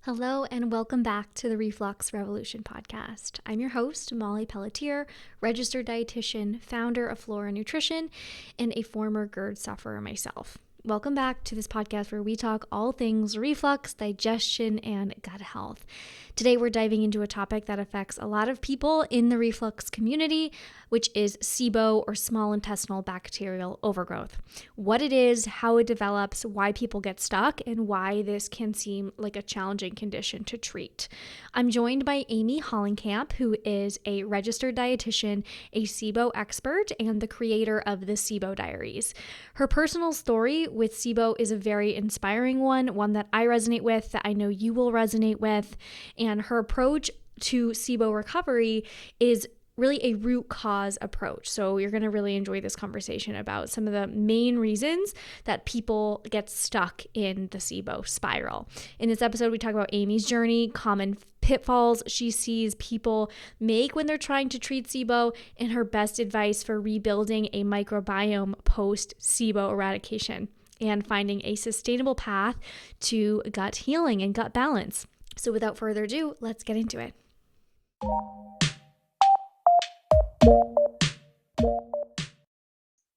Hello and welcome back to the Reflux Revolution podcast. I'm your host, Molly Pelletier, registered dietitian, founder of Flora Nutrition, and a former GERD sufferer myself. Welcome back to this podcast where we talk all things reflux, digestion, and gut health. Today we're diving into a topic that affects a lot of people in the reflux community, which is SIBO, or small intestinal bacterial overgrowth. What it is, how it develops, why people get stuck, and why this can seem like a challenging condition to treat. I'm joined by Amy Hollenkamp, who is a registered dietitian, a SIBO expert, and the creator of the SIBO Diaries. Her personal story with SIBO is a very inspiring one that I resonate with, that I know you will resonate with, and her approach to SIBO recovery is really a root cause approach. So you're going to really enjoy this conversation about some of the main reasons that people get stuck in the SIBO spiral. In this episode, we talk about Amy's journey, common pitfalls she sees people make when they're trying to treat SIBO, and her best advice for rebuilding a microbiome post-SIBO eradication and finding a sustainable path to gut healing and gut balance. So without further ado, let's get into it.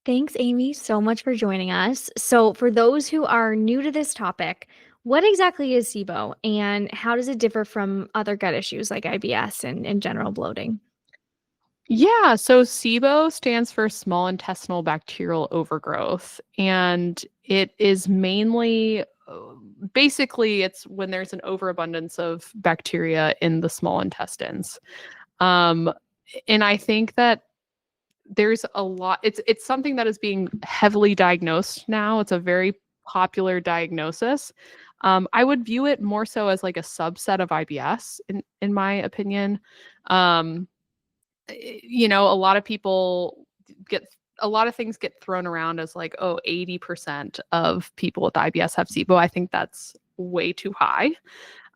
Thanks, Amy, so much for joining us. So for those who are new to this topic, what exactly is SIBO and how does it differ from other gut issues like IBS and general bloating? Yeah, so SIBO stands for small intestinal bacterial overgrowth, and it is mainly basically it's when there's an overabundance of bacteria in the small intestines. Um, and I think that there's a lot, it's something that is being heavily diagnosed now. It's a very popular diagnosis. I would view it more so as like a subset of IBS in my opinion. Um, a lot of people a lot of things get thrown around as like, oh, 80% of people with IBS have SIBO. I think that's way too high.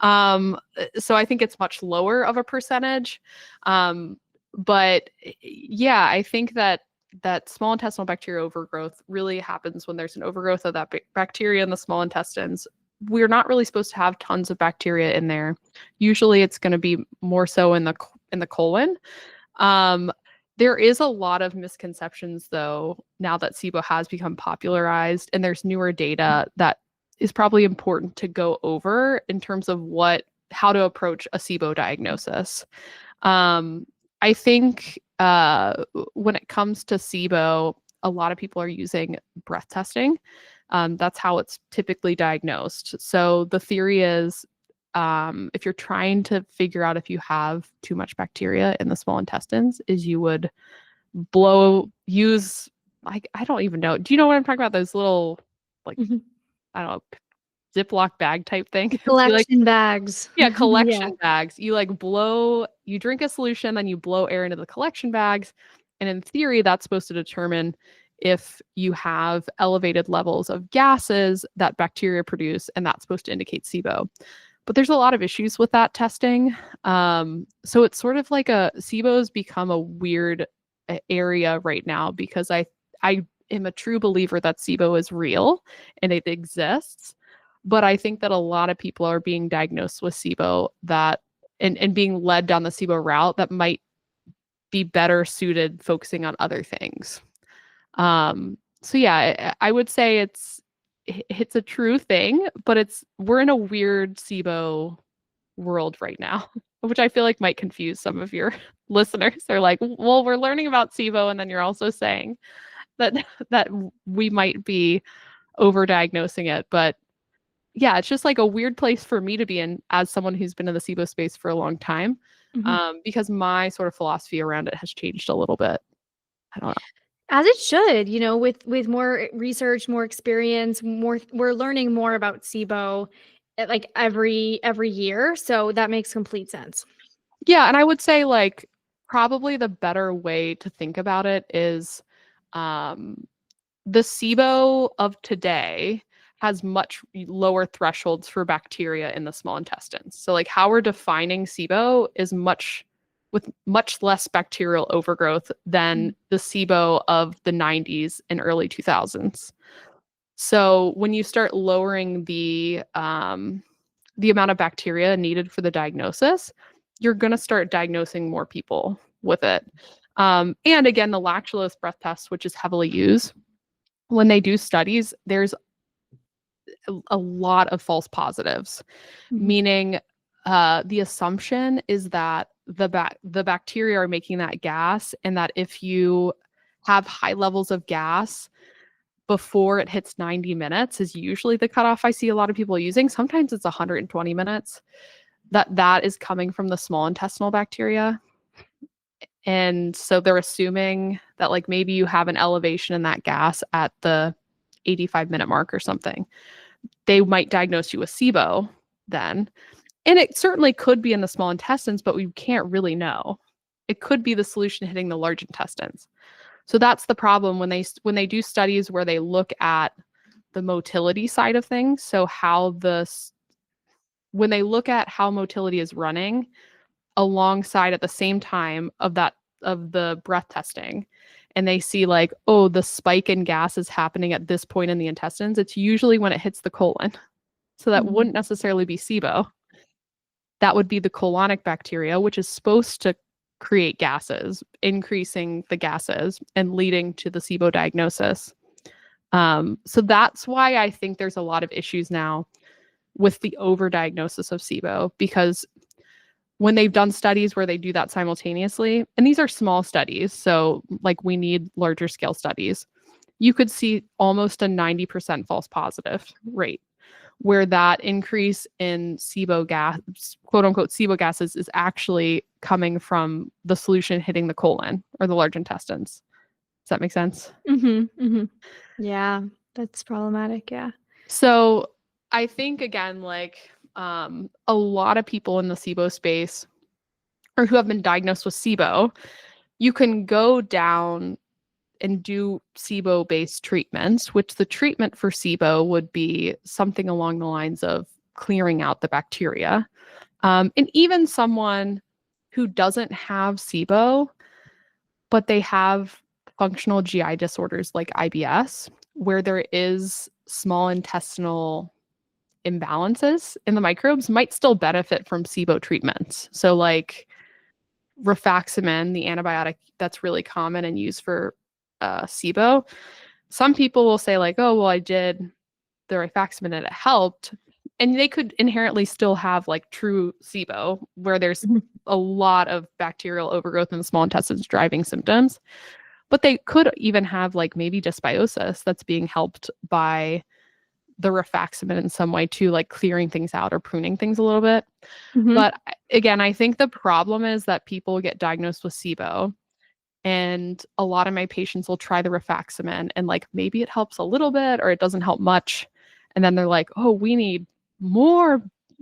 So I think it's much lower of a percentage. But yeah, I think that small intestinal bacterial overgrowth really happens when there's an overgrowth of that bacteria in the small intestines. We're not really supposed to have tons of bacteria in there. Usually it's going to be more so in the colon. There is a lot of misconceptions, though, now that SIBO has become popularized, and there's newer data that is probably important to go over in terms of how to approach a SIBO diagnosis. I think when it comes to SIBO, a lot of people are using breath testing. That's how it's typically diagnosed. So the theory is if you're trying to figure out if you have too much bacteria in the small intestines, is you would use I don't even know. Do you know what I'm talking about? Those little I don't know, Ziploc bag type thing. Collection bags. Yeah, collection bags. You drink a solution, then you blow air into the collection bags. And in theory, that's supposed to determine if you have elevated levels of gases that bacteria produce, and that's supposed to indicate SIBO. But there's a lot of issues with that testing. So it's sort of like SIBO's become a weird area right now because I am a true believer that SIBO is real and it exists. But I think that a lot of people are being diagnosed with SIBO and being led down the SIBO route that might be better suited focusing on other things. So yeah, I would say it's a true thing, but we're in a weird SIBO world right now, which I feel like might confuse some of your listeners. They're like, well, we're learning about SIBO, and then you're also saying that we might be overdiagnosing it. But yeah, it's just like a weird place for me to be in as someone who's been in the SIBO space for a long time, because my sort of philosophy around it has changed a little bit. I don't know. As it should, with more research, more experience, we're learning more about SIBO like every year. So that makes complete sense. Yeah, and I would say like probably the better way to think about it is the SIBO of today has much lower thresholds for bacteria in the small intestines. So like how we're defining SIBO is with much less bacterial overgrowth than the SIBO of the 90s and early 2000s. So when you start lowering the the amount of bacteria needed for the diagnosis, you're going to start diagnosing more people with it. And again, the lactulose breath test, which is heavily used, when they do studies, there's a lot of false positives, meaning the assumption is that the bacteria are making that gas, and that if you have high levels of gas before it hits 90 minutes is usually the cutoff I see a lot of people using. Sometimes it's 120 minutes. That is coming from the small intestinal bacteria. And so they're assuming that like maybe you have an elevation in that gas at the 85-minute mark or something. They might diagnose you with SIBO then. And it certainly could be in the small intestines, but we can't really know. It could be the solution hitting the large intestines. So that's the problem when they do studies where they look at the motility side of things. So when they look at how motility is running alongside at the same time of the breath testing, and they see like, oh, the spike in gas is happening at this point in the intestines, it's usually when it hits the colon. So that wouldn't necessarily be SIBO. That would be the colonic bacteria, which is supposed to create gases, increasing the gases and leading to the SIBO diagnosis. So that's why I think there's a lot of issues now with the overdiagnosis of SIBO, because when they've done studies where they do that simultaneously, and these are small studies, so like we need larger scale studies, you could see almost a 90% false positive rate, where that increase in SIBO gas, quote unquote SIBO gases, is actually coming from the solution hitting the colon or the large intestines. Does that make sense? Yeah, that's problematic. Yeah. So I think again, like a lot of people in the SIBO space or who have been diagnosed with SIBO, you can go down and do SIBO-based treatments, which the treatment for SIBO would be something along the lines of clearing out the bacteria. And even someone who doesn't have SIBO, but they have functional GI disorders like IBS, where there is small intestinal imbalances in the microbes, might still benefit from SIBO treatments. So like rifaximin, the antibiotic that's really common and used for SIBO, some people will say like, oh, well, I did the rifaximin and it helped. And they could inherently still have like true SIBO, where there's a lot of bacterial overgrowth in the small intestines driving symptoms. But they could even have like maybe dysbiosis that's being helped by the rifaximin in some way too, like clearing things out or pruning things a little bit. But again, I think the problem is that people get diagnosed with SIBO, and a lot of my patients will try the rifaximin and like maybe it helps a little bit or it doesn't help much. And then they're like, oh, we need more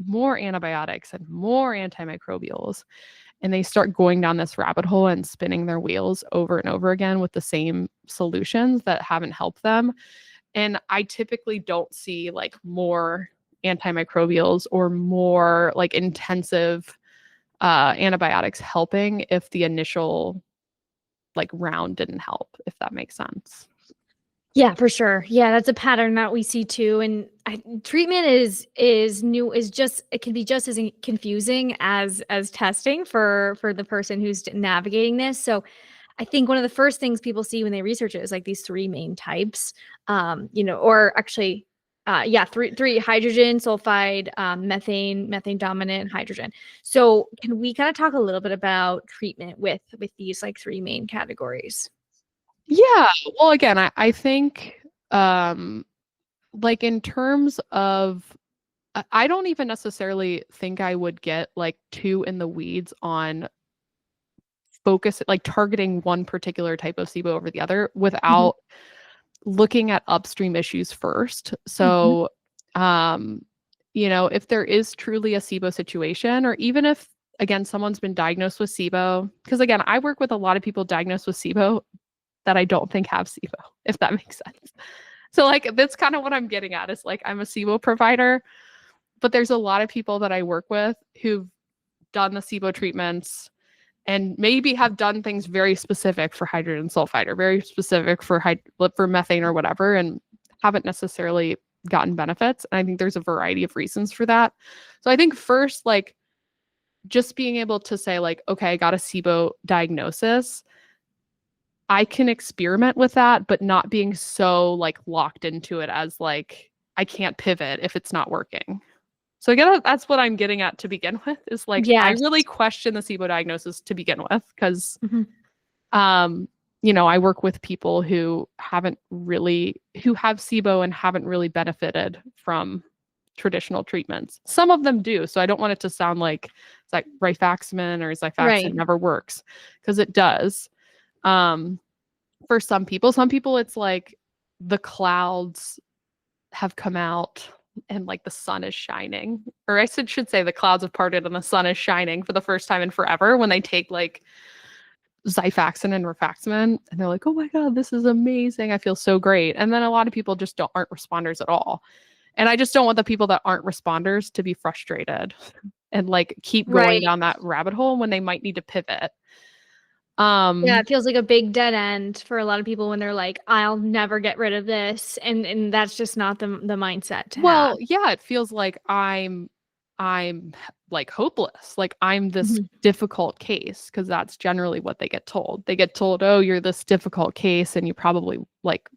antibiotics and more antimicrobials. And they start going down this rabbit hole and spinning their wheels over and over again with the same solutions that haven't helped them. And I typically don't see like more antimicrobials or more like intensive antibiotics helping if the initial like round didn't help, if that makes sense. Yeah, for sure. Yeah, that's a pattern that we see too. And treatment is new, is just, it can be just as confusing as testing for the person who's navigating this. So I think one of the first things people see when they research it is like these three main types, or actually, three: hydrogen, sulfide, methane dominant, hydrogen. So can we kind of talk a little bit about treatment with these like three main categories? Yeah. Well, again, I think like in terms of, I don't even necessarily think I would get like too in the weeds on focus, like targeting one particular type of SIBO over the other without looking at upstream issues first. So, if there is truly a SIBO situation, or even if, again, someone's been diagnosed with SIBO, because again, I work with a lot of people diagnosed with SIBO that I don't think have SIBO, if that makes sense. So like, that's kind of what I'm getting at, is like, I'm a SIBO provider, but there's a lot of people that I work with who've done the SIBO treatments and maybe have done things very specific for hydrogen sulfide or very specific for methane or whatever, and haven't necessarily gotten benefits. And I think there's a variety of reasons for that. So I think first, like, just being able to say, like, okay, I got a SIBO diagnosis. I can experiment with that, but not being so like locked into it as like I can't pivot if it's not working. So I guess that's what I'm getting at to begin with, is like I Yes. really question the SIBO diagnosis to begin with, because Mhm. I work with people who have SIBO and haven't really benefited from traditional treatments. Some of them do. So I don't want it to sound like it's like rifaximin or Xifaxan Right. never works, because it does. For some people it's like the clouds have come out and like the sun is shining, or I should say the clouds have parted and the sun is shining for the first time in forever when they take like Xifaxan and rifaximin, and they're like, oh my god, this is amazing, I feel so great. And then a lot of people just aren't responders at all, and I just don't want the people that aren't responders to be frustrated and like keep going Right. down that rabbit hole when they might need to pivot. Yeah, it feels like a big dead end for a lot of people when they're like, I'll never get rid of this. And that's just not the mindset to have. Well, yeah, it feels like I'm like hopeless. Like I'm this Mhm. difficult case, because that's generally what they get told. They get told, "Oh, you're this difficult case and you probably like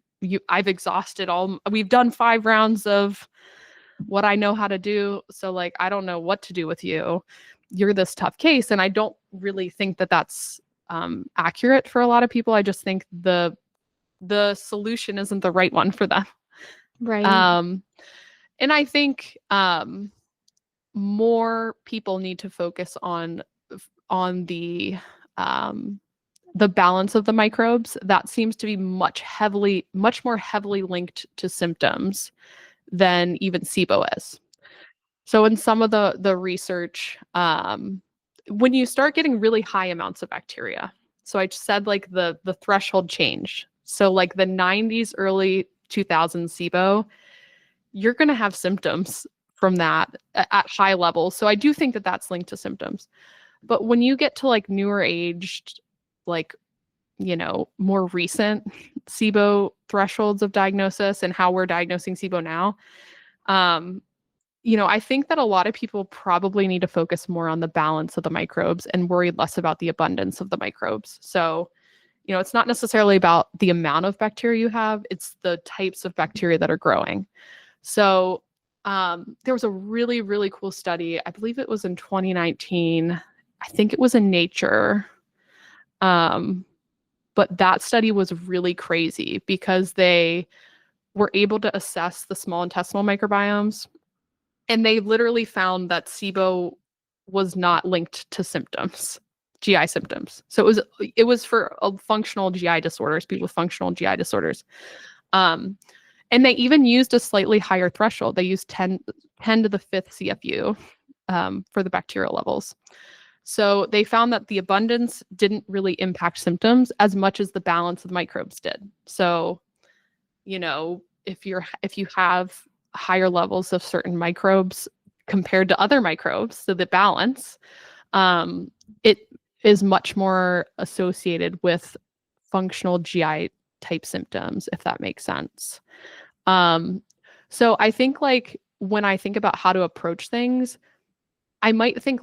I've exhausted we've done 5 rounds of what I know how to do, so like I don't know what to do with you. You're this tough case." And I don't really think that that's accurate for a lot of people. I just think the solution isn't the right one for them. Right. Um and I think more people need to focus on the balance of the microbes. That seems to be much more heavily linked to symptoms than even SIBO is. So in some of the research, when you start getting really high amounts of bacteria, so I said like the threshold change. So like the 90s, early 2000s SIBO, you're going to have symptoms from that at high levels. So I do think that that's linked to symptoms. But when you get to like newer aged, like, more recent SIBO thresholds of diagnosis and how we're diagnosing SIBO now, um, I think that a lot of people probably need to focus more on the balance of the microbes and worry less about the abundance of the microbes. So, it's not necessarily about the amount of bacteria you have, it's the types of bacteria that are growing. So there was a really, really cool study. I believe it was in 2019. I think it was in Nature. But that study was really crazy because they were able to assess the small intestinal microbiomes, and they literally found that SIBO was not linked to symptoms, GI symptoms. So it was for functional GI disorders, people with functional GI disorders. And they even used a slightly higher threshold. They used 10 to the 5th CFU for the bacterial levels. So they found that the abundance didn't really impact symptoms as much as the balance of microbes did. So, if you have higher levels of certain microbes compared to other microbes, so the balance, it is much more associated with functional GI type symptoms, if that makes sense. So I think like when I think about how to approach things, I might think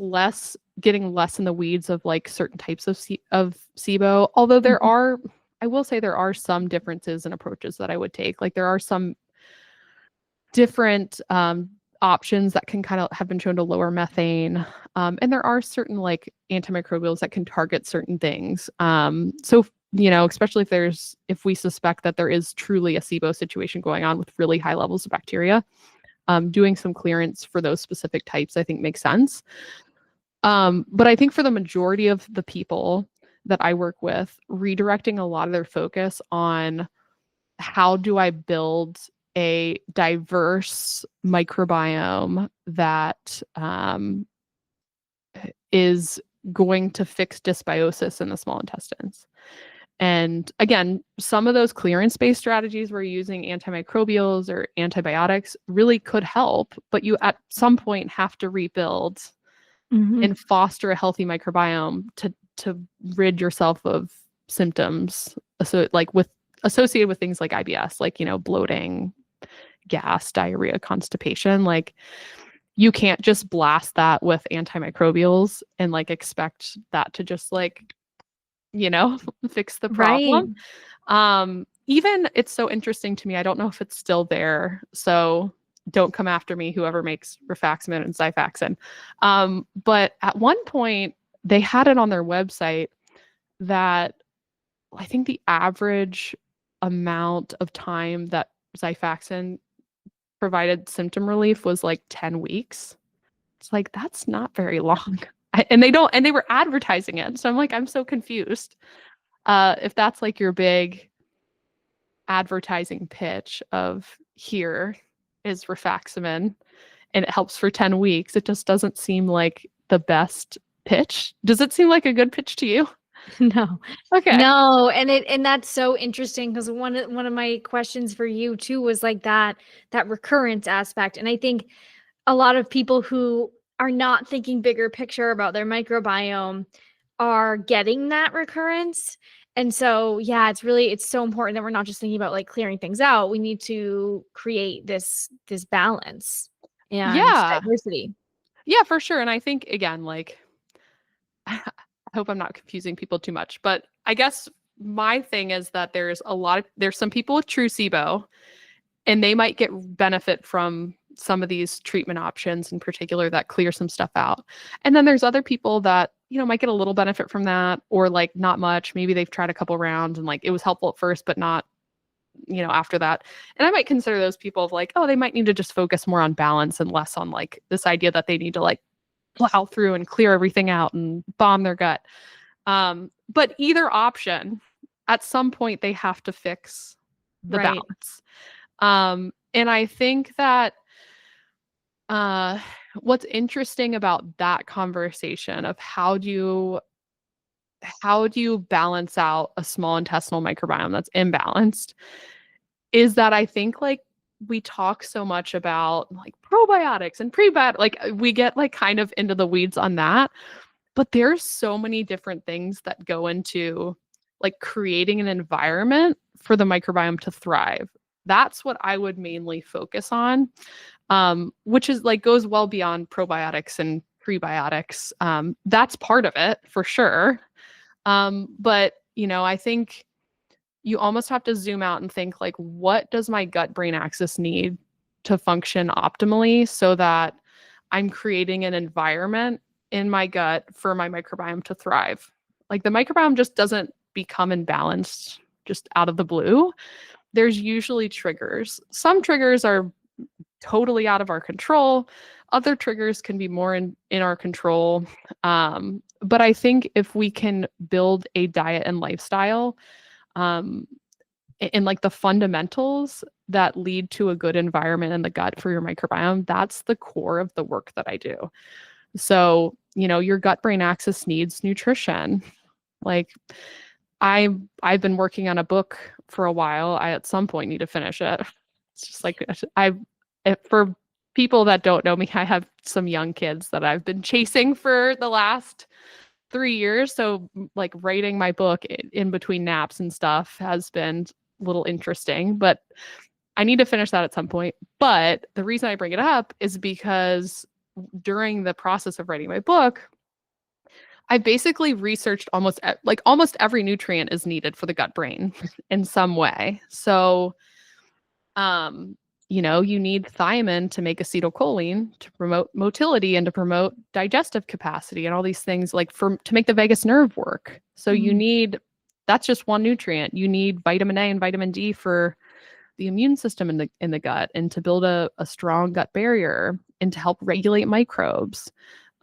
getting less in the weeds of like certain types of SIBO, although Mhm. I will say there are some differences in approaches that I would take. Like there are some different options that can kind of have been shown to lower methane. And there are certain like antimicrobials that can target certain things. So, especially if we suspect that there is truly a SIBO situation going on with really high levels of bacteria, doing some clearance for those specific types, I think makes sense. But I think for the majority of the people that I work with, redirecting a lot of their focus on how do I build a diverse microbiome that is going to fix dysbiosis in the small intestines. And again, some of those clearance-based strategies where you're using antimicrobials or antibiotics really could help, but you at some point have to rebuild Mhm. and foster a healthy microbiome to rid yourself of symptoms associated with things like IBS, like bloating, gas, diarrhea, constipation. Like you can't just blast that with antimicrobials and like expect that to just like, fix the Right. problem. Even it's so interesting to me. I don't know if it's still there. So don't come after me, whoever makes rifaximin and Xifaxan. But at one point they had it on their website that I think the average amount of time that Xifaxan provided symptom relief was like 10 weeks. It's like, that's not very long. And they were advertising it. So I'm like, I'm so confused. If that's like your big advertising pitch of here is rifaximin and it helps for 10 weeks, it just doesn't seem like the best pitch. Does it seem like a good pitch to you? No. Okay. No, and that's so interesting because one of my questions for you too was like that recurrence aspect. And I think a lot of people who are not thinking bigger picture about their microbiome are getting that recurrence. And so, yeah, it's so important that we're not just thinking about like clearing things out. We need to create this balance and Yeah. diversity. Yeah, for sure. And I think again, like I hope I'm not confusing people too much, but I guess my thing is that there's some people with true SIBO and they might get benefit from some of these treatment options in particular that clear some stuff out. And then there's other people that, might get a little benefit from that or like not much. Maybe they've tried a couple rounds and like it was helpful at first, but not, after that. And I might consider those people of like, oh, they might need to just focus more on balance and less on like this idea that they need to like plow through and clear everything out and bomb their gut. But either option, at some point, they have to fix the Right. balance. And I think that what's interesting about that conversation of how do you balance out a small intestinal microbiome that's imbalanced is that I think like we talk so much about like probiotics and prebiotics, like we get like kind of into the weeds on that. But there's so many different things that go into like creating an environment for the microbiome to thrive. That's what I would mainly focus on, which is like goes well beyond probiotics and prebiotics. That's part of it for sure. But I think you almost have to zoom out and think like, what does my gut brain axis need to function optimally so that I'm creating an environment in my gut for my microbiome to thrive. Like the microbiome just doesn't become imbalanced just out of the blue. There's usually triggers. Some triggers are totally out of our control. Other triggers can be more in our control. But I think if we can build a diet and lifestyle um, and like the fundamentals that lead to a good environment in the gut for your microbiome, that's the core of the work that I do. So, your gut brain axis needs nutrition. Like I've been working on a book for a while. I at some point need to finish it. It's just like for people that don't know me, I have some young kids that I've been chasing for the last 3 years. So like writing my book in between naps and stuff has been a little interesting, but I need to finish that at some point. But the reason I bring it up is because during the process of writing my book, I basically researched almost every nutrient is needed for the gut brain in some way. So, um, you need thiamine to make acetylcholine to promote motility and to promote digestive capacity and all these things like to make the vagus nerve work. So that's just one nutrient. You need vitamin A and vitamin D for the immune system in the gut and to build a strong gut barrier and to help regulate microbes.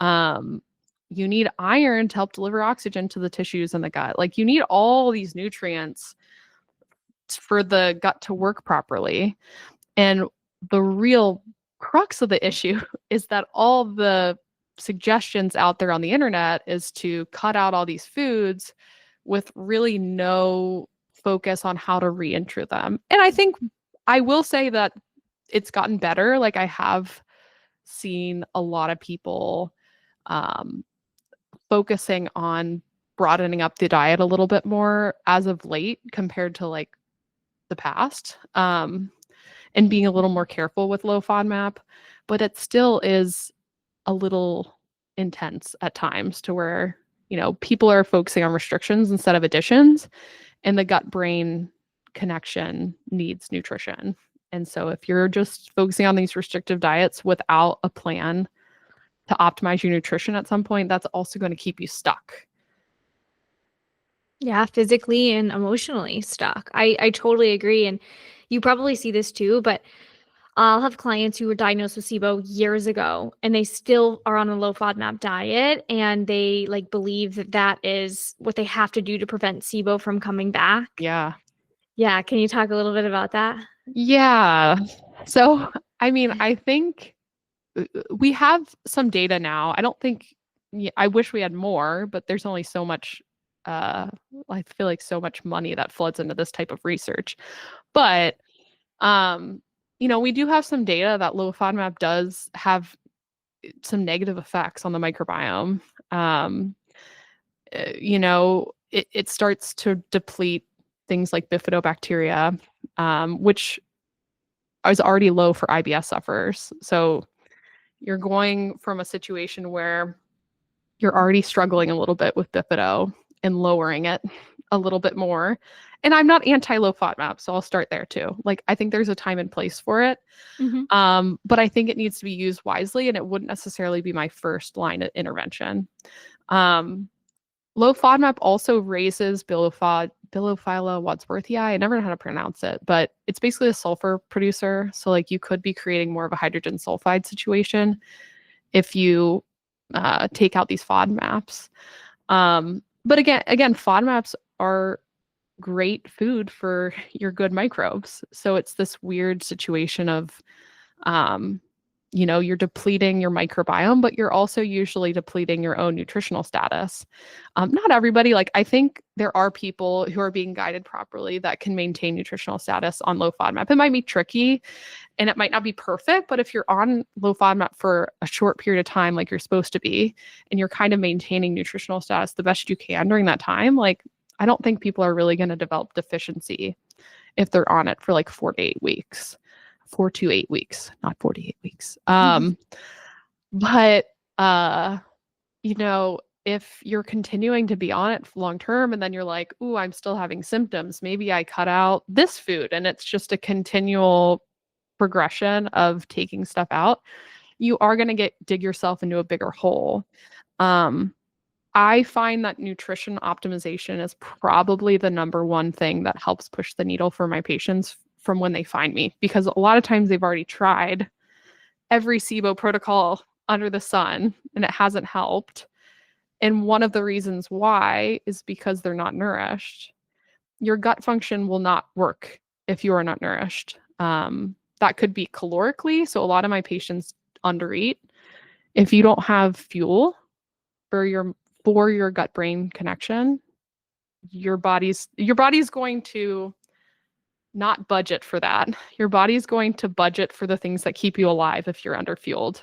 You need iron to help deliver oxygen to the tissues in the gut. Like you need all these nutrients for the gut to work properly. And the real crux of the issue is that all the suggestions out there on the internet is to cut out all these foods with really no focus on how to re-enter them. And I think I will say that it's gotten better. Like I have seen a lot of people um, focusing on broadening up the diet a little bit more as of late compared to like the past. and being a little more careful with low FODMAP, but it still is a little intense at times to where, people are focusing on restrictions instead of additions, and the gut brain connection needs nutrition. And so if you're just focusing on these restrictive diets without a plan to optimize your nutrition at some point, that's also going to keep you stuck. Yeah, physically and emotionally stuck. I totally agree. And you probably see this too, but I'll have clients who were diagnosed with SIBO years ago and they still are on a low FODMAP diet and they like believe that that is what they have to do to prevent SIBO from coming back. Yeah. Yeah, can you talk a little bit about that? Yeah. So, I mean, I think we have some data now. I don't think, I wish we had more, but there's only so much, I feel like so much money that floods into this type of research. But, we do have some data that low FODMAP does have some negative effects on the microbiome. It starts to deplete things like bifidobacteria, which is already low for IBS sufferers. So you're going from a situation where you're already struggling a little bit with bifido and lowering it a little bit more. And I'm not anti-low FODMAP, so I'll start there too. Like, I think there's a time and place for it. But I think it needs to be used wisely, and it wouldn't necessarily be my first line of intervention. Low FODMAP also raises Bilophila wadsworthii. I never know how to pronounce it, but it's basically a sulfur producer. So like you could be creating more of a hydrogen sulfide situation if you take out these FODMAPs. But again, FODMAPs are great food for your good microbes. So it's this weird situation of you're depleting your microbiome, but you're also usually depleting your own nutritional status. Not everybody, like I think there are people who are being guided properly that can maintain nutritional status on low FODMAP. It might be tricky and it might not be perfect, but if you're on low FODMAP for a short period of time, like you're supposed to be, and you're kind of maintaining nutritional status the best you can during that time, like I don't think people are really going to develop deficiency if they're on it for like 4 to 8 weeks. 4 to 8 weeks, not 48 weeks. But if you're continuing to be on it long term and then you're like, ooh, I'm still having symptoms, maybe I cut out this food, and it's just a continual progression of taking stuff out, you are going to dig yourself into a bigger hole. I find that nutrition optimization is probably the number one thing that helps push the needle for my patients from when they find me, because a lot of times they've already tried every SIBO protocol under the sun and it hasn't helped. And one of the reasons why is because they're not nourished. Your gut function will not work if you are not nourished. That could be calorically. So a lot of my patients undereat. If you don't have fuel for your gut brain connection, your body's going to not budget for that. Your body's going to budget for the things that keep you alive if you're underfueled.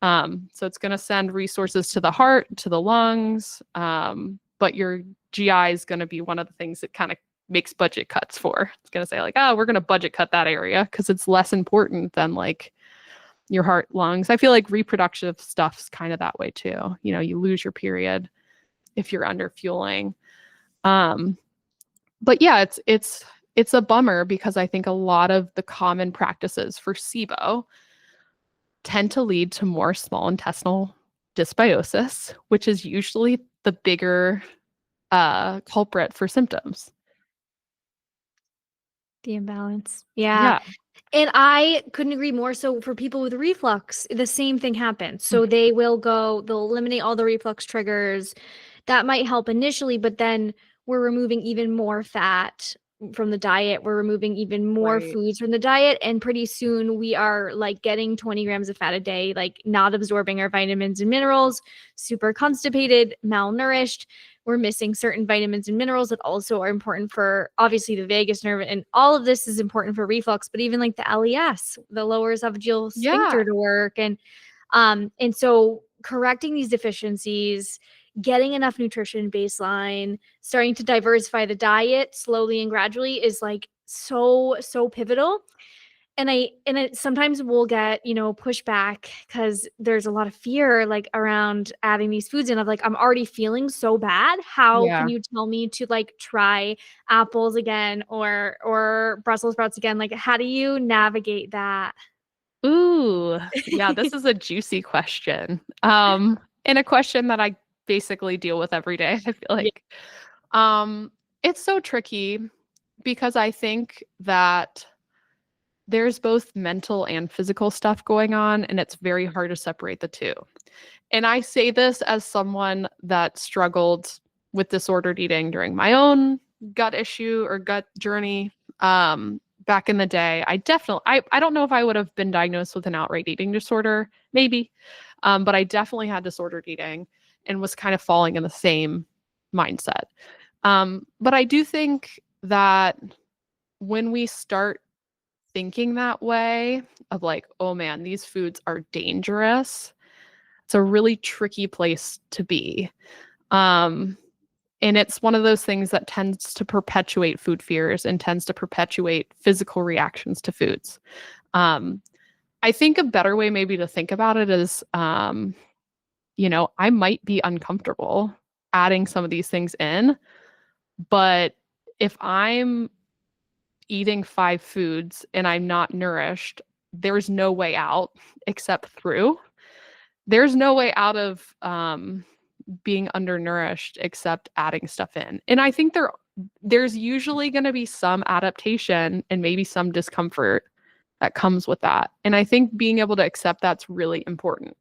So it's going to send resources to the heart, to the lungs, but your GI is going to be one of the things that kind of makes budget cuts for. It's going to say like, oh, we're going to budget cut that area because it's less important than like your heart, lungs. I feel like reproductive stuff's kind of that way too. You lose your period if you're underfueling. But yeah, it's a bummer because I think a lot of the common practices for SIBO tend to lead to more small intestinal dysbiosis, which is usually the bigger culprit for symptoms. The imbalance. Yeah. Yeah. And I couldn't agree more. So for people with reflux, the same thing happens. So they'll eliminate all the reflux triggers. That might help initially, but then we're removing even more fat from the diet. We're removing even more foods from the diet. And pretty soon we are like getting 20 grams of fat a day, like not absorbing our vitamins and minerals, super constipated, malnourished. We're missing certain vitamins and minerals that also are important for obviously the vagus nerve. And all of this is important for reflux, but even like the LES, the lower esophageal sphincter to work. And so correcting these deficiencies, getting enough nutrition baseline, starting to diversify the diet slowly and gradually is like so pivotal. and it sometimes will get, pushback because there's a lot of fear like around adding these foods in of like, I'm already feeling so bad. How can Yeah. you tell me to like try apples again or Brussels sprouts again? Like, how do you navigate that? Ooh, yeah, this is a juicy question. And a question that I basically deal with every day, I feel Yeah. like. Um, it's so tricky because I think that there's both mental and physical stuff going on, and it's very hard to separate the two. And I say this as someone that struggled with disordered eating during my own gut issue or gut journey. Back in the day, I don't know if I would have been diagnosed with an outright eating disorder, maybe. But I definitely had disordered eating and was kind of falling in the same mindset. But I do think that when we start thinking that way of like, oh man, these foods are dangerous, it's a really tricky place to be. Um, and it's one of those things that tends to perpetuate food fears and tends to perpetuate physical reactions to foods. Um, I think a better way maybe to think about it is, I might be uncomfortable adding some of these things in, but if I'm eating 5 foods and I'm not nourished, there's no way out except through. There's no way out of being undernourished except adding stuff in. And I think there's usually going to be some adaptation and maybe some discomfort that comes with that. And I think being able to accept that's really important.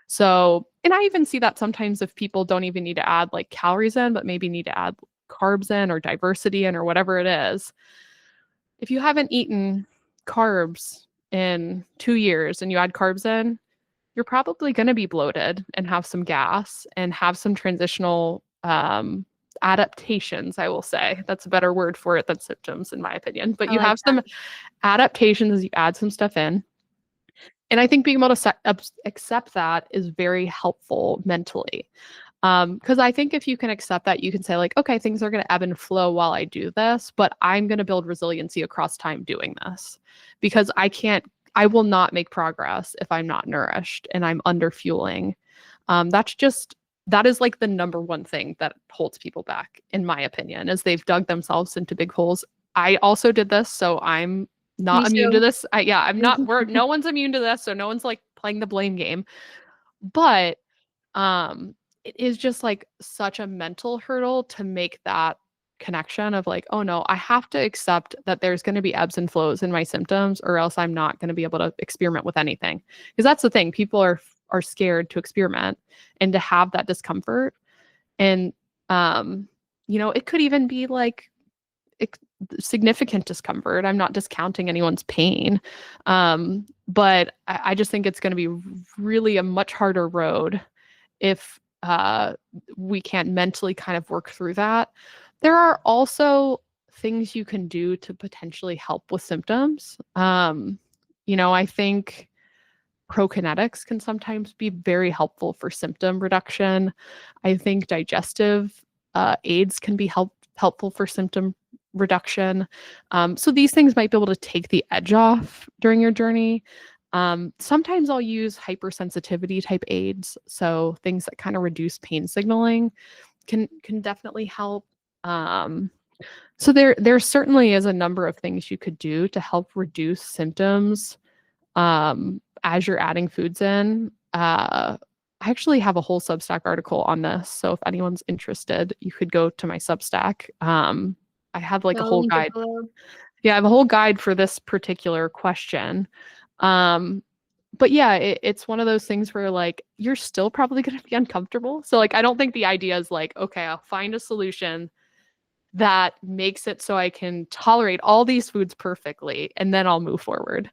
So, and I even see that sometimes if people don't even need to add like calories in, but maybe need to add carbs in or diversity in or whatever it is. If you haven't eaten carbs in 2 years and you add carbs in, you're probably going to be bloated and have some gas and have some transitional adaptations, I will say. That's a better word for it than symptoms, in my opinion. But I you like have some adaptations as you add some stuff in. And I think being able to accept that is very helpful mentally. Because I think if you can accept that, you can say, like, okay, things are going to ebb and flow while I do this, but I'm going to build resiliency across time doing this because I will not make progress if I'm not nourished and I'm under fueling. That is like the number one thing that holds people back, in my opinion, is they've dug themselves into big holes. I also did this, so I'm Me not immune to too. this. I'm not, no one's immune to this, so no one's like playing the blame game. But it is just like such a mental hurdle to make that connection of like, oh no, I have to accept that there's going to be ebbs and flows in my symptoms or else I'm not going to be able to experiment with anything. Because that's the thing, people are scared to experiment and to have that discomfort. And it could even be like ex- significant discomfort. I'm not discounting anyone's pain. But I just think it's going to be really a much harder road if we can't mentally kind of work through that. There are also things you can do to potentially help with symptoms. I think prokinetics can sometimes be very helpful for symptom reduction. I think digestive aids can be helpful for symptom reduction. So these things might be able to take the edge off during your journey. Sometimes I'll use hypersensitivity type aids, so things that kind of reduce pain signaling can definitely help. So there certainly is a number of things you could do to help reduce symptoms as you're adding foods in. I actually have a whole Substack article on this, so if anyone's interested, you could go to my Substack. I have like a I'll whole link it guide. below. Yeah, I have a whole guide for this particular question. Um, but yeah, it's one of those things where like you're still probably going to be uncomfortable. So like I don't think the idea is like, okay, I'll find a solution that makes it so I can tolerate all these foods perfectly and then I'll move forward.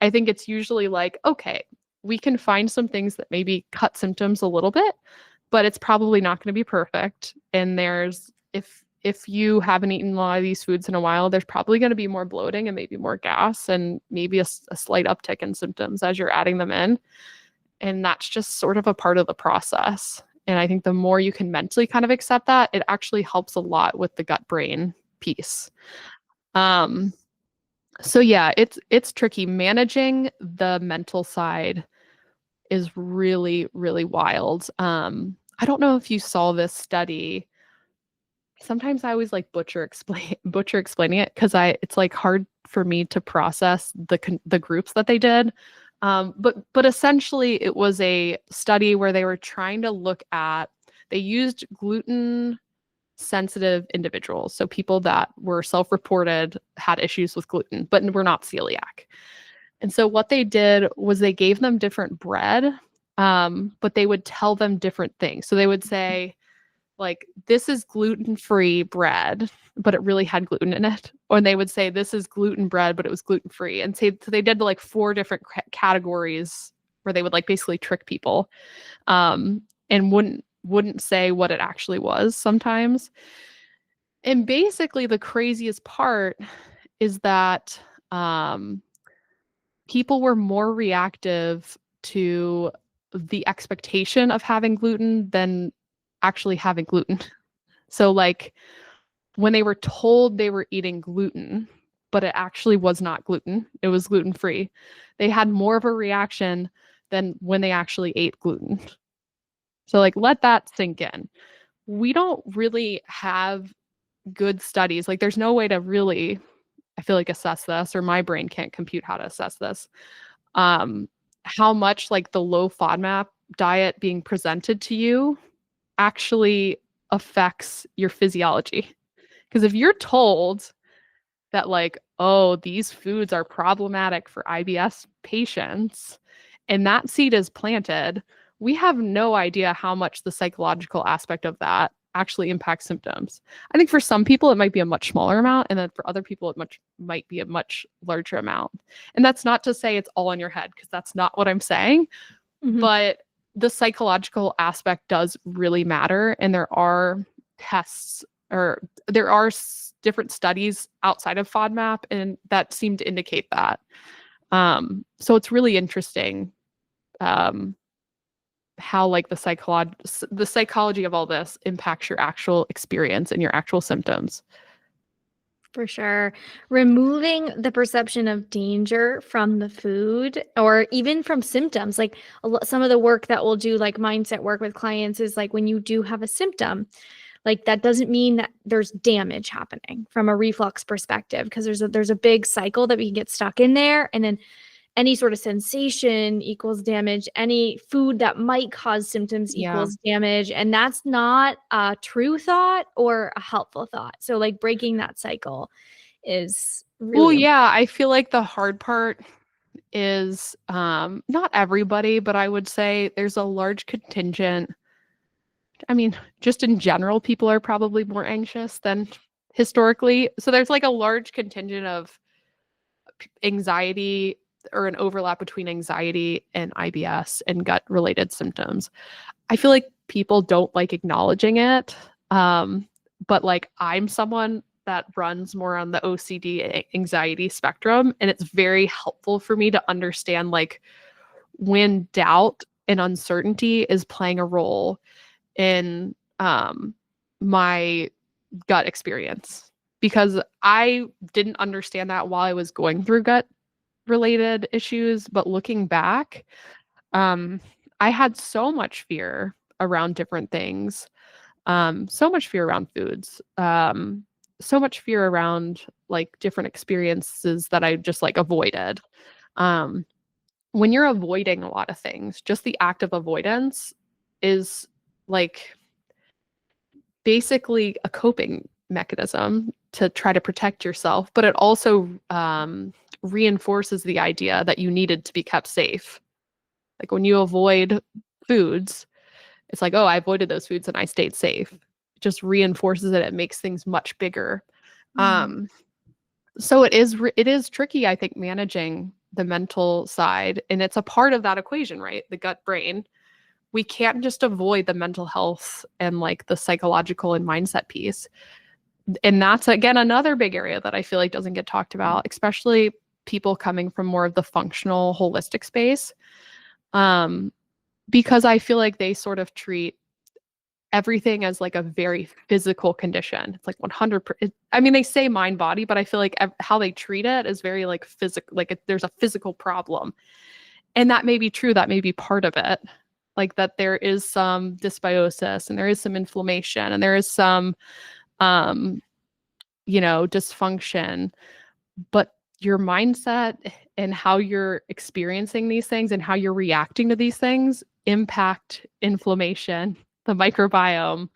I think it's usually like, okay, we can find some things that maybe cut symptoms a little bit, but it's probably not going to be perfect. And if you haven't eaten a lot of these foods in a while, there's probably going to be more bloating and maybe more gas and maybe a slight uptick in symptoms as you're adding them in. And that's just sort of a part of the process. And I think the more you can mentally kind of accept that, it actually helps a lot with the gut brain piece. Um, So yeah, it's tricky. Managing the mental side is really, really wild. I don't know if you saw this study. Sometimes I always like butcher explaining it because I it's like hard for me to process the groups that they did. But essentially it was a study where they were trying to look at they used gluten sensitive individuals, so people that were self-reported had issues with gluten but were not celiac. And so what they did was they gave them different bread, but they would tell them different things. So they would say, like, this is gluten-free bread, but it really had gluten in it. Or they would say, this is gluten bread, but it was gluten-free. And say, so they did like 4 different categories where they would like basically trick people, and wouldn't say what it actually was sometimes. And basically the craziest part is that um, people were more reactive to the expectation of having gluten than actually having gluten. So, like, when they were told they were eating gluten, but it actually was not gluten, it was gluten free, they had more of a reaction than when they actually ate gluten. So, like, let that sink in. We don't really have good studies. Like, there's no way to really, I feel like, assess this, or my brain can't compute how to assess this. Um, how much like the low FODMAP diet being presented to you actually affects your physiology. Because if you're told that, like, oh, these foods are problematic for IBS patients, and that seed is planted, we have no idea how much the psychological aspect of that actually impacts symptoms. I think for some people it might be a much smaller amount, and then for other people it might be a much larger amount. And that's not to say it's all in your head, because that's not what I'm saying. Mm-hmm. But the psychological aspect does really matter, and there are tests, or there are different studies outside of FODMAP and that seem to indicate that. So it's really interesting, um, how like the psychology of all this impacts your actual experience and your actual symptoms. For sure. Removing the perception of danger from the food or even from symptoms. Like some of the work that we'll do, like mindset work with clients, is like when you do have a symptom, like that doesn't mean that there's damage happening from a reflux perspective, because there's a big cycle that we can get stuck in there. And then any sort of sensation equals damage. Any food that might cause symptoms Yeah. equals damage. And that's not a true thought or a helpful thought. So, like, breaking that cycle is Well, really yeah, I feel like the hard part is, not everybody, but I would say there's a large contingent. I mean, just in general, people are probably more anxious than historically. So there's like a large contingent of anxiety, or an overlap between anxiety and IBS and gut related symptoms. I feel like people don't like acknowledging it. But like, I'm someone that runs more on the OCD anxiety spectrum, and it's very helpful for me to understand, like, when doubt and uncertainty is playing a role in my gut experience, because I didn't understand that while I was going through gut related issues. But looking back, um, I had so much fear around different things, so much fear around foods, so much fear around like different experiences that I just like avoided. Um, when you're avoiding a lot of things, just the act of avoidance is like basically a coping mechanism to try to protect yourself, but it also reinforces the idea that you needed to be kept safe. Like, when you avoid foods, it's like, oh, I avoided those foods and I stayed safe. It just reinforces it. It makes things much bigger. Mhm. Um, so it is tricky, I think, managing the mental side, and it's a part of that equation, right? The gut brain. We can't just avoid the mental health and like the psychological and mindset piece. And that's again another big area that I feel like doesn't get talked about, especially people coming from more of the functional holistic space. Um, because I feel like they sort of treat everything as like a very physical condition. It's like 100%. I mean, they say mind body, but I feel like how they treat it is very like physical, like there's a physical problem. And that may be true. That may be part of it. Like that there is some dysbiosis and there is some inflammation and there is some, dysfunction. But your mindset and how you're experiencing these things and how you're reacting to these things impact inflammation, the microbiome,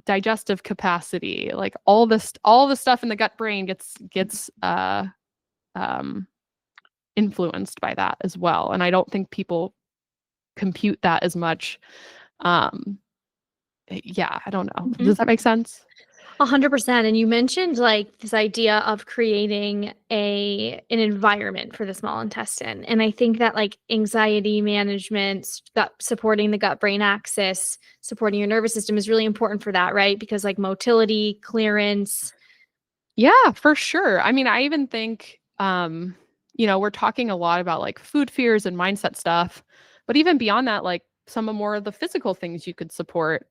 digestive capacity, like all the stuff in the gut brain gets influenced by that as well. And I don't think people compute that as much. Yeah, I don't know. Mm-hmm. Does that make sense? 100%. And you mentioned like this idea of creating an environment for the small intestine. And I think that like anxiety management, supporting the gut brain axis, supporting your nervous system is really important for that, right? Because like motility, clearance. Yeah, for sure. I mean, I even think, we're talking a lot about like food fears and mindset stuff, but even beyond that, like some of more of the physical things you could support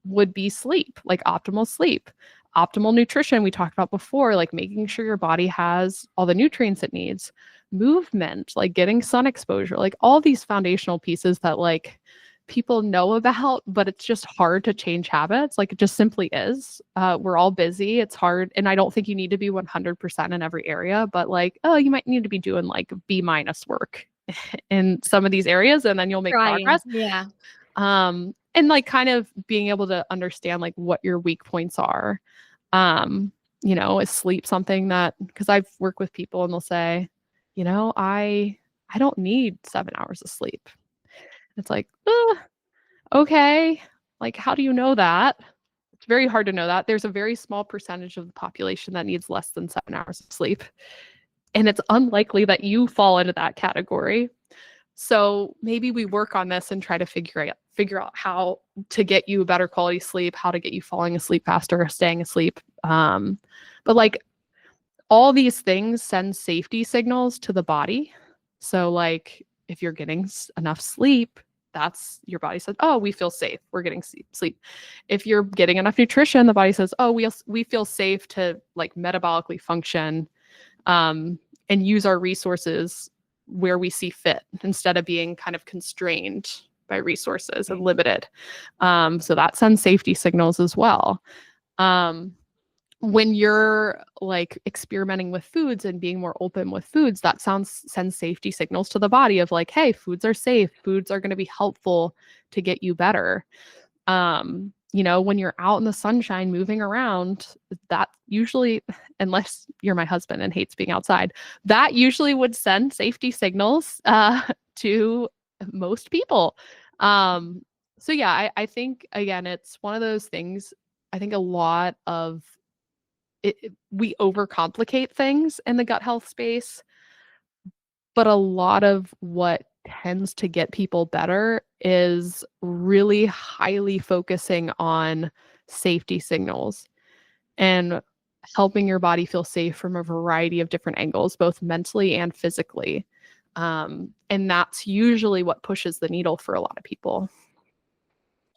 would be sleep, like optimal sleep, optimal nutrition we talked about before, like making sure your body has all the nutrients it needs, movement, like getting sun exposure, like all these foundational pieces that like people know about, but it's just hard to change habits. Like it just simply is. We're all busy. It's hard. And I don't think you need to be 100% in every area, but like, oh, you might need to be doing like B- work in some of these areas and then you'll make progress. Yeah. And like kind of being able to understand like what your weak points are. Is sleep something that, because I've worked with people and they'll say, I don't need 7 hours of sleep. It's like, okay, like how do you know that? It's very hard to know that. There's a very small percentage of the population that needs less than 7 hours of sleep. And it's unlikely that you fall into that category. So maybe we work on this and try to figure out how to get you a better quality sleep, how to get you falling asleep faster or staying asleep. But like all these things send safety signals to the body. So like if you're getting enough sleep, that's your body says, oh, we feel safe. We're getting sleep. If you're getting enough nutrition, the body says, oh, we feel safe to like metabolically function and use our resources where we see fit instead of being kind of constrained by resources and limited. So that sends safety signals as well. When you're like experimenting with foods and being more open with foods, that sends safety signals to the body of like, hey, foods are safe. Foods are going to be helpful to get you better. When you're out in the sunshine moving around, that usually, unless you're my husband and hates being outside, that usually would send safety signals to most people. So yeah, I think again, it's one of those things. I think a lot of we overcomplicate things in the gut health space, but a lot of what tends to get people better is really highly focusing on safety signals and helping your body feel safe from a variety of different angles, both mentally and physically. And that's usually what pushes the needle for a lot of people.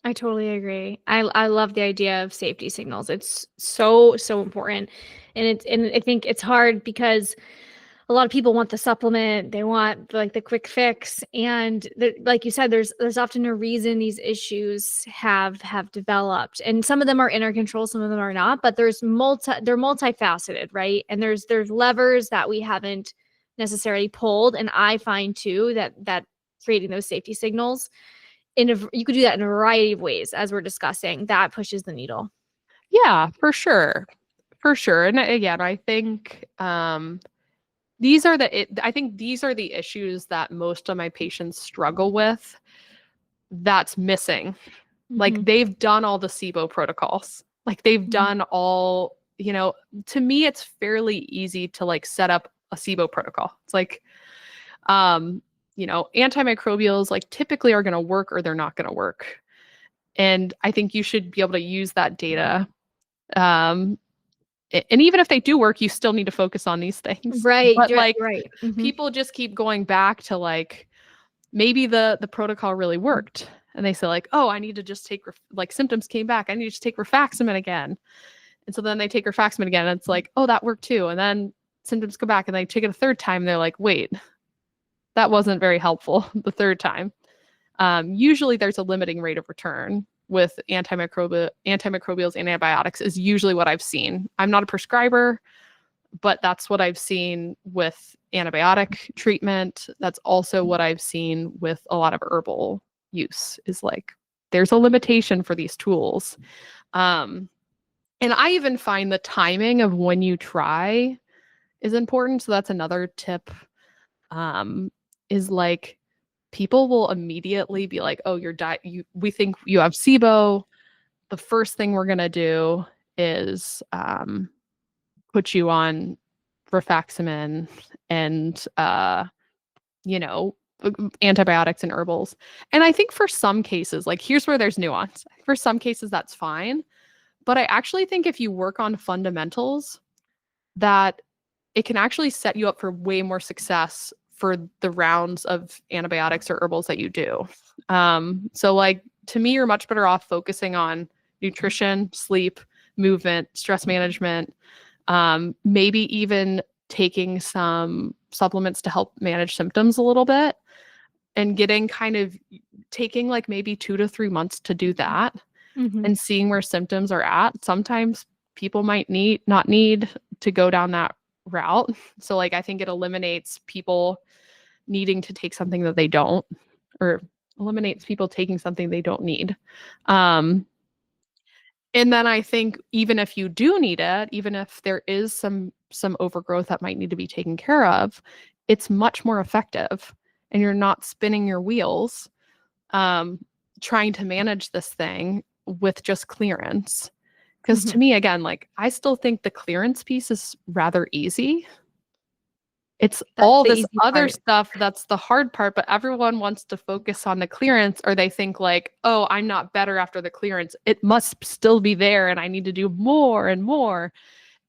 I totally agree. I love the idea of safety signals. It's so important. And I think it's hard because a lot of people want the supplement, they want like the quick fix, and like you said, there's often a reason these issues have developed, and some of them are in our control, some of them are not, but they're multifaceted, right? And there's levers that we haven't necessarily pulled, and I find too that creating those safety signals you could do that in a variety of ways, as we're discussing, that pushes the needle. Yeah, for sure. And again, I think these are the issues that most of my patients struggle with that's missing. Like they've done all the SIBO protocols. Like they've done all, to me, it's fairly easy to like set up a SIBO protocol. It's like, antimicrobials like typically are going to work or they're not going to work. And I think you should be able to use that data. And even if they do work, you still need to focus on these things. Right. But like right. People just keep going back to like, maybe the protocol really worked. and they say like, oh, I need to just take, like symptoms came back, I need to just take rifaximin again. And so then they take rifaximin again, and it's like, oh, that worked too. And then symptoms come back and they take it a third time. And they're like, wait, that wasn't very helpful the third time. Usually there's a limiting rate of return with antimicrobials and antibiotics is usually what I've seen. I'm not a prescriber, but that's what I've seen with antibiotic treatment. That's also what I've seen with a lot of herbal use is like, there's a limitation for these tools. And I even find the timing of when you try is important. So that's another tip, is like, people will immediately be like, oh, we think you have SIBO. The first thing we're going to do is put you on rifaximin and, antibiotics and herbals. And I think for some cases, like here's where there's nuance. For some cases, that's fine. But I actually think if you work on fundamentals, that it can actually set you up for way more success for the rounds of antibiotics or herbals that you do. So like, to me, you're much better off focusing on nutrition, sleep, movement, stress management, maybe even taking some supplements to help manage symptoms a little bit, and taking like maybe 2 to 3 months to do that, and seeing where symptoms are at. Sometimes people might not need to go down that route. So like, I think it eliminates people needing to take something that they don't, or eliminates people taking something they don't need. And then I think even if you do need it, even if there is some overgrowth that might need to be taken care of, it's much more effective, and you're not spinning your wheels trying to manage this thing with just clearance. Because to me, again, like, I still think the clearance piece is rather easy. It's all this other stuff that's the hard part, but everyone wants to focus on the clearance, or they think like, oh, I'm not better after the clearance. It must still be there and I need to do more and more.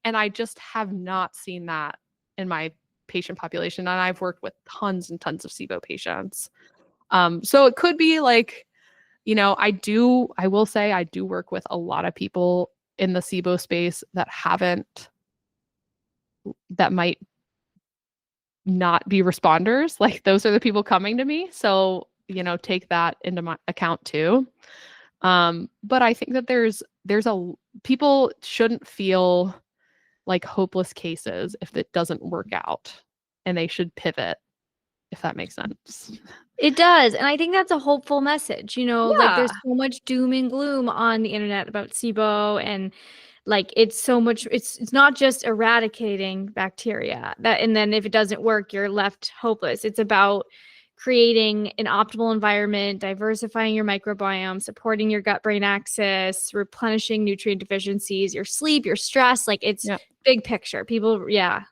And I just have not seen that in my patient population. And I've worked with tons and tons of SIBO patients. So it could be like, I will say I do work with a lot of people in the SIBO space that might not be responders. Like, those are the people coming to me. So, take that into my account too. But I think that people shouldn't feel like hopeless cases if it doesn't work out, and they should pivot, if that makes sense. It does. And I think that's a hopeful message, like there's Yeah. so much doom and gloom on the internet about SIBO, and like it's not just eradicating bacteria and then if it doesn't work, you're left hopeless. It's about creating an optimal environment, diversifying your microbiome, supporting your gut-brain axis, replenishing nutrient deficiencies, your sleep, your stress. Like it's big picture. People, Yeah,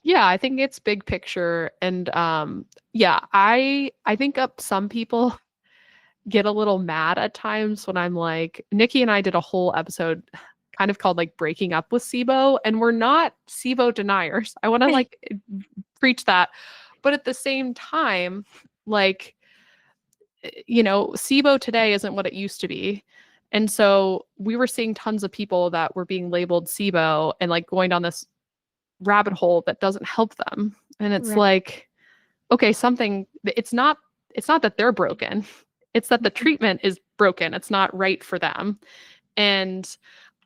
I think it's big picture. And I think some people get a little mad at times when I'm like, Nikki and I did a whole episode kind of called like breaking up with SIBO, and we're not SIBO deniers. I want to like preach that. But at the same time, like, SIBO today isn't what it used to be. And so we were seeing tons of people that were being labeled SIBO and like going down this rabbit hole that doesn't help them. And it's like, okay, it's not that they're broken. It's that the treatment is broken. It's not right for them. And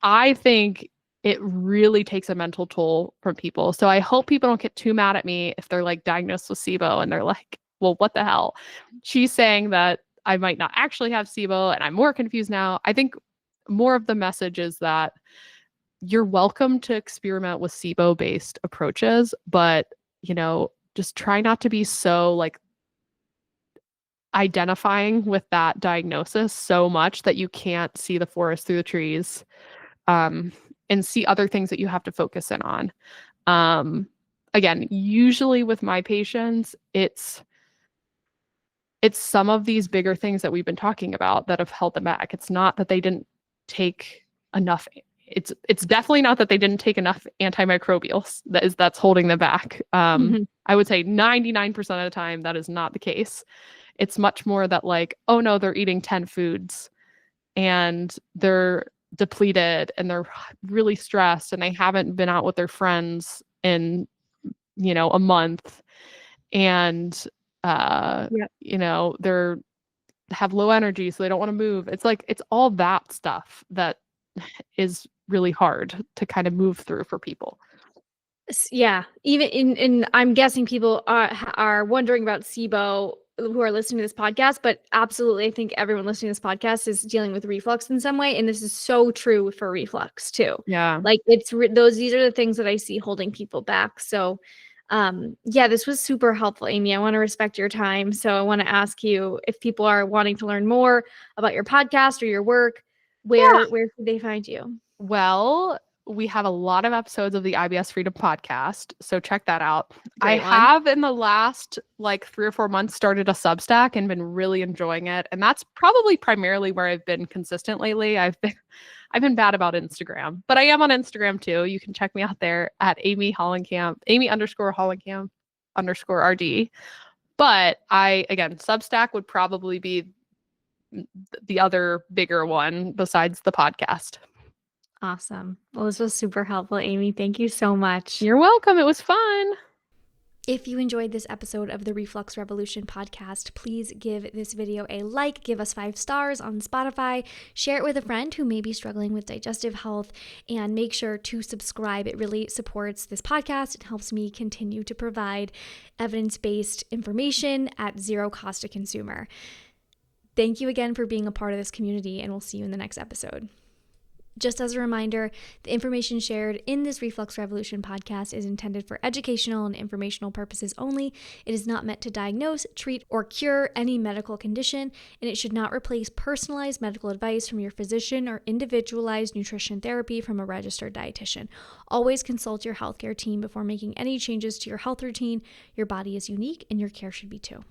I think it really takes a mental toll from people. So I hope people don't get too mad at me if they're like diagnosed with SIBO and they're like, well, what the hell? She's saying that I might not actually have SIBO and I'm more confused now. I think more of the message is that you're welcome to experiment with SIBO-based approaches, but, just try not to be so like identifying with that diagnosis so much that you can't see the forest through the trees, and see other things that you have to focus in on. Again, usually with my patients, it's some of these bigger things that we've been talking about that have held them back. It's not that they didn't take enough it's definitely not that they didn't take enough antimicrobials that's holding them back. I would say 99% of the time that is not the case. It's much more that like, oh no, they're eating 10 foods and they're depleted and they're really stressed and they haven't been out with their friends in, a month. And, they're have low energy, so they don't want to move. It's like, it's all that stuff that is really hard to kind of move through for people. Yeah, even in I'm guessing people are wondering about SIBO who are listening to this podcast, but absolutely, I think everyone listening to this podcast is dealing with reflux in some way, and this is so true for reflux too. Yeah. Like these are the things that I see holding people back. So, yeah, this was super helpful, Amy. I want to respect your time, so I want to ask you if people are wanting to learn more about your podcast or your work, where should they find you? Well, we have a lot of episodes of the IBS Freedom podcast, so check that out. Great I one. have in the last like 3 or 4 months started a Substack and been really enjoying it, and that's probably primarily where I've been consistent lately. I've been bad about Instagram, but I am on Instagram too. You can check me out there at Amy Hollenkamp, Amy_Hollenkamp_RD. But Substack would probably be the other bigger one besides the podcast. Awesome. Well, this was super helpful, Amy. Thank you so much. You're welcome. It was fun. If you enjoyed this episode of the Reflux Revolution podcast, please give this video a like, give us 5 stars on Spotify, share it with a friend who may be struggling with digestive health, and make sure to subscribe. It really supports this podcast. It helps me continue to provide evidence-based information at zero cost to consumer. Thank you again for being a part of this community, and we'll see you in the next episode. Just as a reminder, the information shared in this Reflux Revolution podcast is intended for educational and informational purposes only. It is not meant to diagnose, treat, or cure any medical condition, and it should not replace personalized medical advice from your physician or individualized nutrition therapy from a registered dietitian. Always consult your healthcare team before making any changes to your health routine. Your body is unique, and your care should be too.